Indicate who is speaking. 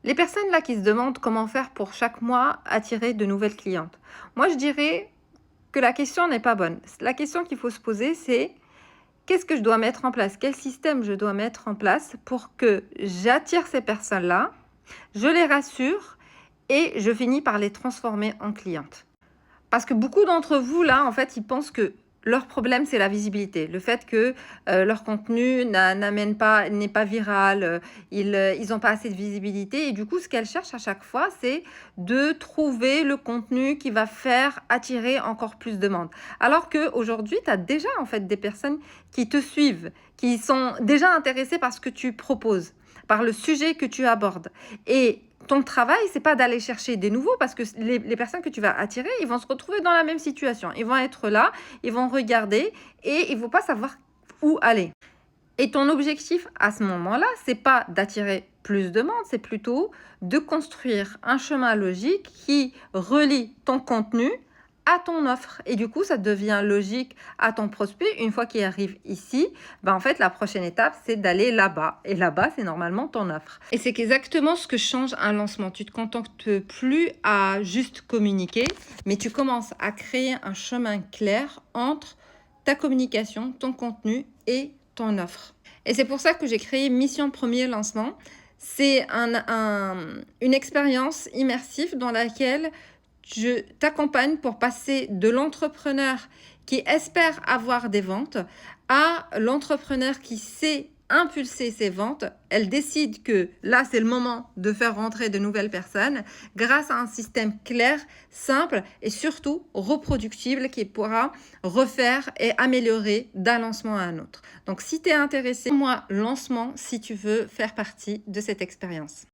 Speaker 1: Les personnes là qui se demandent comment faire pour chaque mois attirer de nouvelles clientes. Moi, je dirais que la question n'est pas bonne. La question qu'il faut se poser, c'est qu'est-ce que je dois mettre en place? Quel système je dois mettre en place pour que j'attire ces personnes-là, je les rassure et je finis par les transformer en clientes? Parce que beaucoup d'entre vous, là, en fait, ils pensent que leur problème, c'est la visibilité. Le fait que leur contenu n'est pas viral, ils ont pas assez de visibilité. Et du coup, ce qu'elles cherchent à chaque fois, c'est de trouver le contenu qui va faire attirer encore plus de monde. Alors qu'aujourd'hui, tu as déjà en fait des personnes qui te suivent, qui sont déjà intéressées par ce que tu proposes, par le sujet que tu abordes. Et ton travail, c'est pas d'aller chercher des nouveaux parce que les personnes que tu vas attirer, ils vont se retrouver dans la même situation. Ils vont être là, ils vont regarder et ils vont pas savoir où aller. Et ton objectif à ce moment-là, c'est pas d'attirer plus de monde, c'est plutôt de construire un chemin logique qui relie ton contenu à ton offre. Et du coup, ça devient logique à ton prospect. Une fois qu'il arrive ici, ben en fait, la prochaine étape, c'est d'aller là-bas. Et là-bas, c'est normalement ton offre. Et c'est exactement ce que change un lancement. Tu te contentes plus à juste communiquer, mais tu commences à créer un chemin clair entre ta communication, ton contenu et ton offre. Et c'est pour ça que j'ai créé Mission Premier Lancement. C'est une expérience immersive dans laquelle je t'accompagne pour passer de l'entrepreneur qui espère avoir des ventes à l'entrepreneur qui sait impulser ses ventes. Elle décide que là, c'est le moment de faire rentrer de nouvelles personnes grâce à un système clair, simple et surtout reproductible qui pourra refaire et améliorer d'un lancement à un autre. Donc, si tu es intéressé, moi, lancement, si tu veux faire partie de cette expérience.